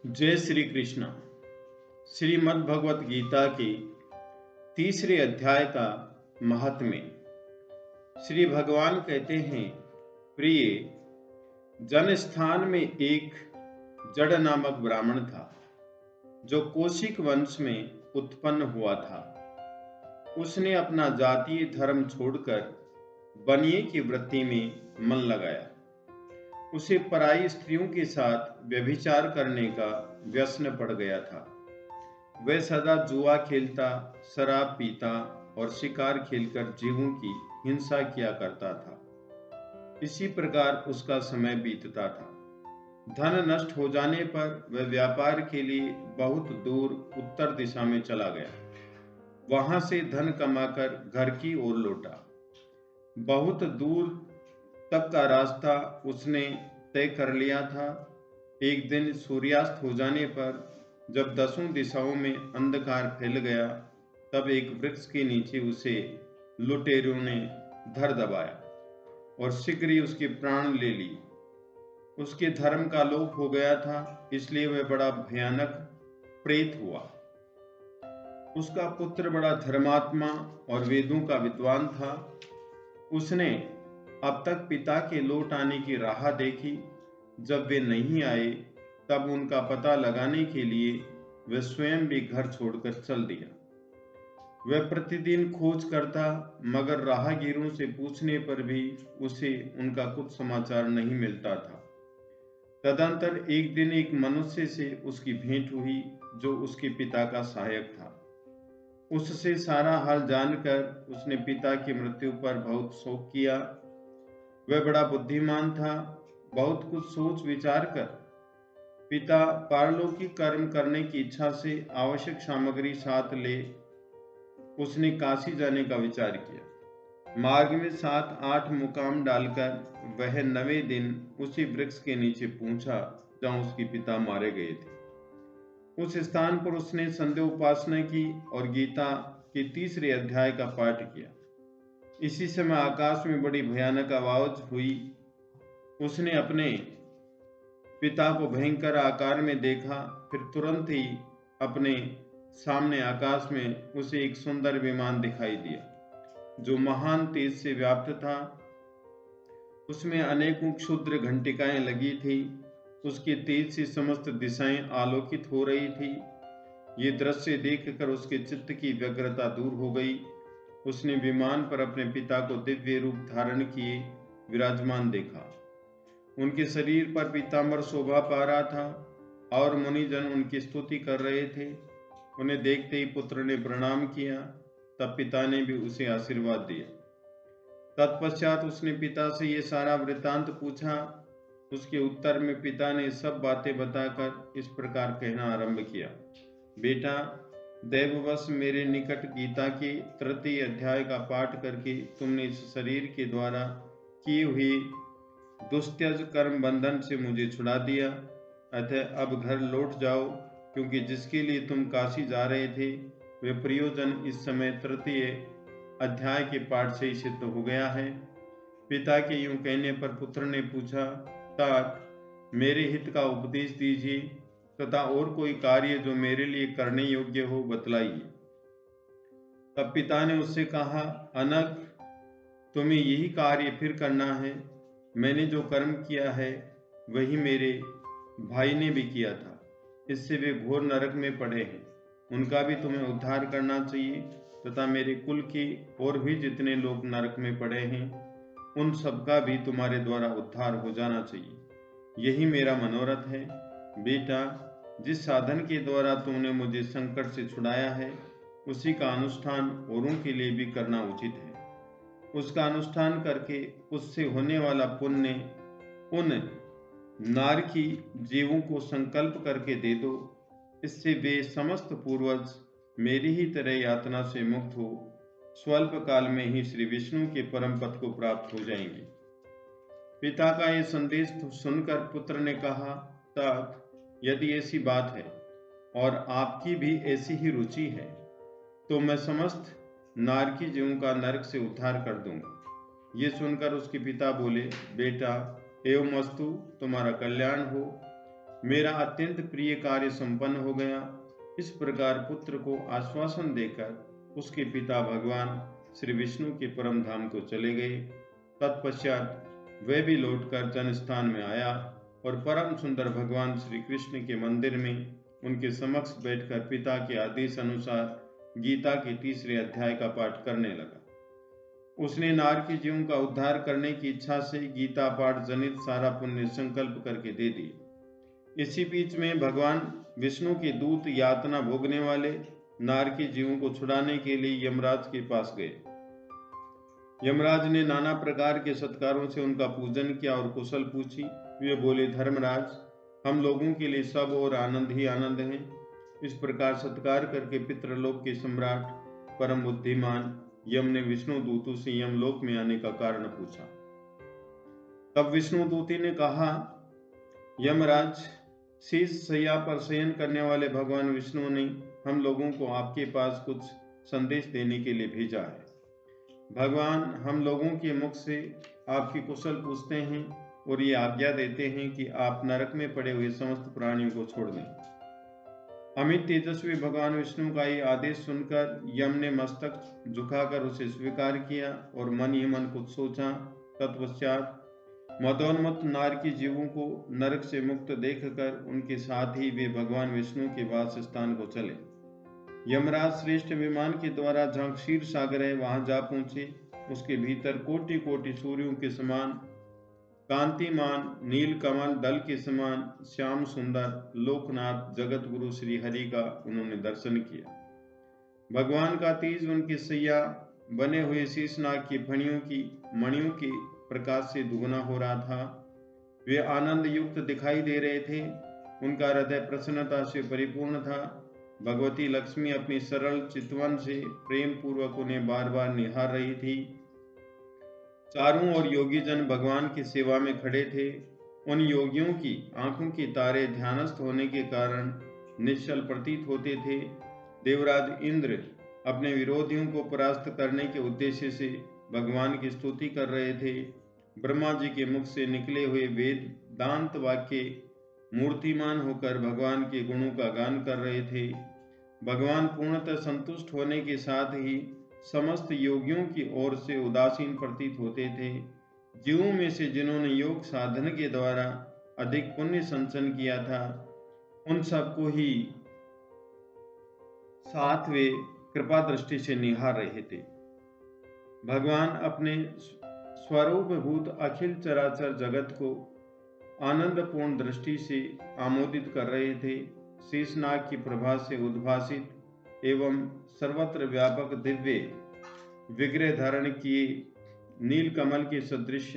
जय श्री कृष्ण। श्रीमद् भगवत गीता के तीसरे अध्याय का महात्म्य। श्री भगवान कहते हैं, प्रिय जन स्थान में एक जड़ नामक ब्राह्मण था जो कौशिक वंश में उत्पन्न हुआ था। उसने अपना जातीय धर्म छोड़कर बनिए की वृत्ति में मन लगाया। उसे पराई स्त्रियों के साथ व्यभिचार करने का व्यसन पड़ गया था। वह सदा जुआ खेलता, शराब पीता और शिकार खेलकर जीवों की हिंसा किया करता था। इसी प्रकार उसका समय बीतता था। धन नष्ट हो जाने पर वह व्यापार के लिए बहुत दूर उत्तर दिशा में चला गया। वहां से धन कमाकर घर की ओर लौटा। बहुत दूर तक का रास्ता उसने तय कर लिया था। एक दिन सूर्यास्त हो जाने पर जब दसों दिशाओं में अंधकार फैल गया, तब एक वृक्ष के नीचे उसे लुटेरों ने धर दबाया और शीघ्र ही उसके प्राण ले ली। उसके धर्म का लोप हो गया था, इसलिए वह बड़ा भयानक प्रेत हुआ। उसका पुत्र बड़ा धर्मात्मा और वेदों का विद्वान था। उसने अब तक पिता के लौट आने की राह देखी। जब वे नहीं आए, तब उनका पता लगाने के लिए वह स्वयं भी घर छोड़कर चल दिया। वह प्रतिदिन खोज करता, मगर राहगीरों से पूछने पर भी उसे उनका कुछ समाचार नहीं मिलता था। तदंतर एक दिन एक मनुष्य से उसकी भेंट हुई जो उसके पिता का सहायक था। उससे सारा हाल जानकर उसने पिता की मृत्यु पर बहुत शोक किया। वह बड़ा बुद्धिमान था। बहुत कुछ सोच विचार कर पिता पारलौकिक कर्म करने की इच्छा से आवश्यक सामग्री साथ ले उसने काशी जाने का विचार किया। मार्ग में 7-8 मुकाम डालकर वह 9वें दिन उसी वृक्ष के नीचे पहुंचा जहां उसके पिता मारे गए थे। उस स्थान पर उसने संध्या उपासना की और गीता के तीसरे अध्याय का पाठ किया। इसी समय आकाश में बड़ी भयानक आवाज हुई। उसने अपने पिता को भयंकर आकार में देखा। फिर तुरंत ही अपने सामने आकाश में उसे एक सुंदर विमान दिखाई दिया जो महान तेज से व्याप्त था। उसमें अनेकों क्षुद्र घंटिकाएं लगी थी। उसके तेज से समस्त दिशाएं आलोकित हो रही थी। ये दृश्य देखकर उसके चित्त की व्यग्रता दूर हो गई। उसने विमान पर अपने पिता को दिव्य रूप धारण किए विराजमान देखा। उनके शरीर पर पीतांबर शोभा पा रहा था और मुनिजन उनकी स्तुति कर रहे थे। उन्हें देखते ही पुत्र ने प्रणाम किया। तब पिता ने भी उसे आशीर्वाद दिया। तत्पश्चात उसने पिता से ये सारा वृत्तांत पूछा। उसके उत्तर में पिता ने सब बातें बताकर इस प्रकार कहना आरंभ किया, बेटा, दैववश मेरे निकट गीता के तृतीय अध्याय का पाठ करके तुमने इस शरीर के द्वारा किए हुए दुस्त्यज कर्म बंधन से मुझे छुड़ा दिया। अतः अब घर लौट जाओ, क्योंकि जिसके लिए तुम काशी जा रहे थे वह प्रयोजन इस समय तृतीय अध्याय के पाठ से ही सिद्ध हो गया है। पिता के यूं कहने पर पुत्र ने पूछा, तात, मेरे हित का उपदेश दीजिए तथा और कोई कार्य जो मेरे लिए करने योग्य हो बतलाइए। तब पिता ने उससे कहा, अनग, तुम्हें यही कार्य फिर करना है। मैंने जो कर्म किया है वही मेरे भाई ने भी किया था। इससे वे घोर नरक में पड़े हैं। उनका भी तुम्हें उद्धार करना चाहिए तथा मेरे कुल के और भी जितने लोग नरक में पड़े हैं उन सबका भी तुम्हारे द्वारा उद्धार हो जाना चाहिए। यही मेरा मनोरथ है। बेटा, जिस साधन के द्वारा तुमने मुझे संकट से छुड़ाया है उसी का अनुष्ठान औरों के लिए भी करना उचित है। उसका अनुष्ठान करके उससे होने वाला पुण्य उन नारकी जीवों को संकल्प करके दे दो। इससे वे समस्त पूर्वज मेरी ही तरह यातना से मुक्त हो स्वल्प काल में ही श्री विष्णु के परम पद को प्राप्त हो जाएंगे। पिता का यह संदेश सुनकर पुत्र ने कहा, तात, यदि ऐसी बात है और आपकी भी ऐसी ही रुचि है तो मैं समस्त नारकी जीवों का नरक से उद्धार कर दूंगा। ये सुनकर उसके पिता बोले, बेटा, एवं अस्तु, तुम्हारा कल्याण हो। मेरा अत्यंत प्रिय कार्य संपन्न हो गया। इस प्रकार पुत्र को आश्वासन देकर उसके पिता भगवान श्री विष्णु के परम धाम को चले गए। तत्पश्चात वह भी लौटकर जनस्थान में आया और परम सुंदर भगवान श्री कृष्ण के मंदिर में उनके समक्ष बैठकर पिता के आदेश अनुसार गीता के तीसरे अध्याय का पाठ करने लगा। उसने नारकी जीवों का उद्धार करने की इच्छा से गीता पाठ जनित सारा पुण्य संकल्प करके दे दिए। इसी बीच में भगवान विष्णु के दूत यातना भोगने वाले नारकी जीवों को छुड़ाने के लिए यमराज के पास गए। यमराज ने नाना प्रकार के सत्कारों से उनका पूजन किया और कुशल पूछी। वे बोले, धर्मराज, हम लोगों के लिए सब और आनंद ही आनंद है। इस प्रकार सत्कार करके पितृलोक के सम्राट परम बुद्धिमान यम ने विष्णु दूतों से यमलोक में आने का कारण पूछा। तब विष्णु दूती ने कहा, यमराज, शीश शैया पर शयन करने वाले भगवान विष्णु ने हम लोगों को आपके पास कुछ संदेश देने के लिए भेजा है। भगवान हम लोगों के मुख से आपकी कुशल पूछते हैं और ये आज्ञा देते हैं कि आप नरक में पड़े हुए समस्त प्राणियों को छोड़ दें। अमित तेजस्वी भगवान विष्णु का ये आदेश सुनकर यम ने मस्तक झुकाकर उसे स्वीकार किया और मन ही मन कुछ सोचा। तत्पश्चात मदोन्मत्त नारकी जीवों को नरक से मुक्त देखकर उनके साथ ही वे भगवान विष्णु के वास स्थान को चले। यमराज श्रेष्ठ विमान के द्वारा जहाँ क्षीर सागर है वहां जा पहुंचे। उसके भीतर कोटि कोटि सूर्यों के समान कांतिमान नील कमल दल के समान श्याम सुंदर लोकनाथ जगत गुरु श्री हरि का उन्होंने दर्शन किया। भगवान का तेज उनके सैया बने हुए शीशनाग की फणियों की मणियों के प्रकाश से दुगना हो रहा था। वे आनंद युक्त दिखाई दे रहे थे। उनका हृदय प्रसन्नता से परिपूर्ण था। भगवती लक्ष्मी अपनी सरल चितवन से प्रेम पूर्वक उन्हें बार बार निहार रही थी। चारों ओर योगी जन भगवान की सेवा में खड़े थे। उन योगियों की आंखों के तारे ध्यानस्थ होने के कारण निश्चल प्रतीत होते थे। देवराज इंद्र अपने विरोधियों को परास्त करने के उद्देश्य से भगवान की स्तुति कर रहे थे। ब्रह्मा जी के मुख से निकले हुए वेद दांत वाक्य मूर्तिमान होकर भगवान के गुणों का गान कर रहे थे। भगवान पूर्णतः संतुष्ट होने के साथ ही समस्त योगियों की ओर से उदासीन प्रतीत होते थे। जीवों में से जिन्होंने योग साधन के द्वारा अधिक पुण्य संचन किया था, उन सबको ही साथ वे कृपा दृष्टि से निहार रहे थे। भगवान अपने स्वरूप भूत अखिल चराचर जगत को आनंदपूर्ण दृष्टि से आमोदित कर रहे थे। शीशनाग की प्रभा से उद्भासित एवं सर्वत्र व्यापक दिव्य विग्रह धारण किए नीलकमल के सदृश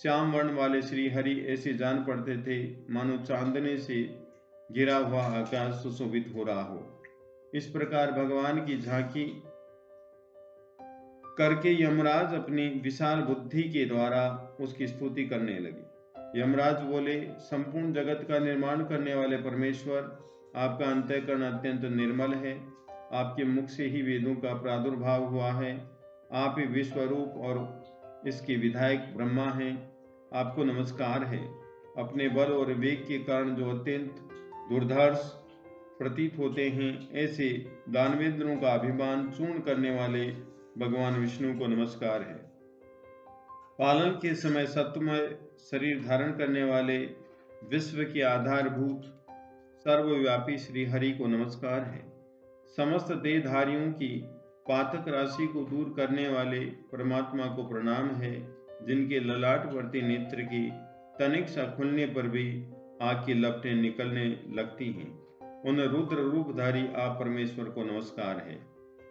श्याम वर्ण वाले श्री हरि ऐसे जान पड़ते थे मानो चांदने से घिरा हुआ आकाश सुशोभित हो रहा हो। इस प्रकार भगवान की झांकी करके यमराज अपनी विशाल बुद्धि के द्वारा उसकी स्तुति करने लगे। यमराज बोले, संपूर्ण जगत का निर्माण करने वाले परमेश्वर, आपका अंतःकरण अत्यंत निर्मल है। आपके मुख से ही वेदों का प्रादुर्भाव हुआ है। आप ही विश्वरूप और इसके विधायक ब्रह्मा हैं। आपको नमस्कार है। अपने बल और विवेक के कारण जो अत्यंत दुर्धर्ष प्रतीत होते हैं, ऐसे दानवेंद्रों का अभिमान चूर्ण करने वाले भगवान विष्णु को नमस्कार है। पालन के समय सत्वमय शरीर धारण करने वाले विश्व के आधारभूत सर्वव्यापी श्री हरि को नमस्कार है। समस्त देहधारियों की पातक राशि को दूर करने वाले परमात्मा को प्रणाम है, जिनके ललाटवर्ती नेत्र की तनिक सा खुलने पर भी आग की लपटें निकलने लगती हैं। उन रुद्र रूपधारी आप परमेश्वर को नमस्कार है।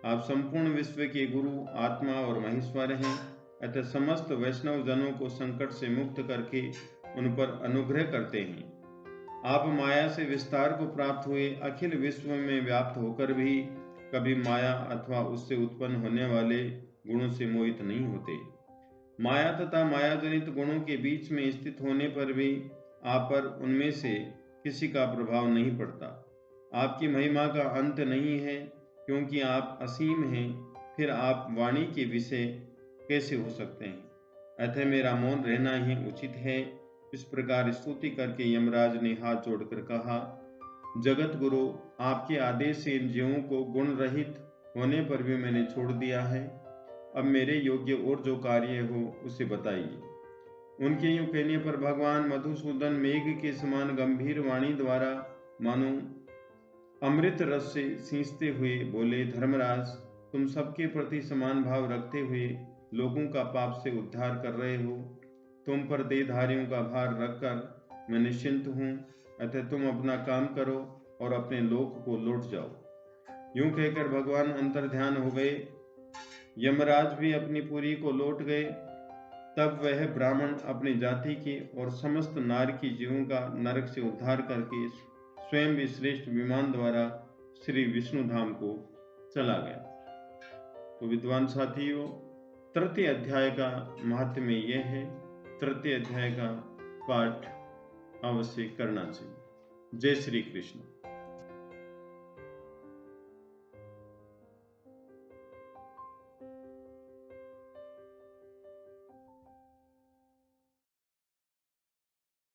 आप संपूर्ण विश्व के गुरु आत्मा और महेश्वर हैं, अतः समस्त वैष्णव जनों को संकट से मुक्त करके उन पर अनुग्रह करते हैं। आप माया से विस्तार को प्राप्त हुए अखिल विश्व में व्याप्त होकर भी कभी माया अथवा उससे उत्पन्न होने वाले गुणों से मोहित नहीं होते। माया तथा माया जनित गुणों के बीच में स्थित होने पर भी आप पर उनमें से किसी का प्रभाव नहीं पड़ता। आपकी महिमा का अंत नहीं है, क्योंकि आप असीम हैं। फिर आप वाणी के विषय कैसे हो सकते हैं? अतः मेरा मौन रहना ही उचित है। इस प्रकार स्तुति करके यमराज ने हाथ जोड़कर कहा, जगत गुरु, आपके आदेश से इन जीवों को गुण रहित होने पर भी मैंने छोड़ दिया है। अब मेरे योग्य और जो कार्य हो उसे बताइए। उनके यूं कहने पर भगवान मधुसूदन मेघ के समान गंभीर वाणी द्वारा मानो अमृत रस से सींचते हुए बोले, धर्मराज, तुम सबके प्रति समान भाव रखते हुए लोगों का पाप से उद्धार कर रहे हो। तुम पर देहधारियों का भार रखकर मैं निश्चिंत हूँ, अतः तुम अपना काम करो और अपने लोक को लौट जाओ। यूं कहकर भगवान अंतर्ध्यान हो गए। यमराज भी अपनी पुरी को लौट गए। तब वह ब्राह्मण अपनी जाति के और समस्त नारकी जीवों का नरक से उद्धार करके स्वयं भी श्रेष्ठ विमान द्वारा श्री विष्णु धाम को चला गया। तो विद्वान साथियों, तृतीय अध्याय का महात्म्य यह है। तृतीय अध्याय का पाठ अवश्य करना चाहिए। जय श्री कृष्ण।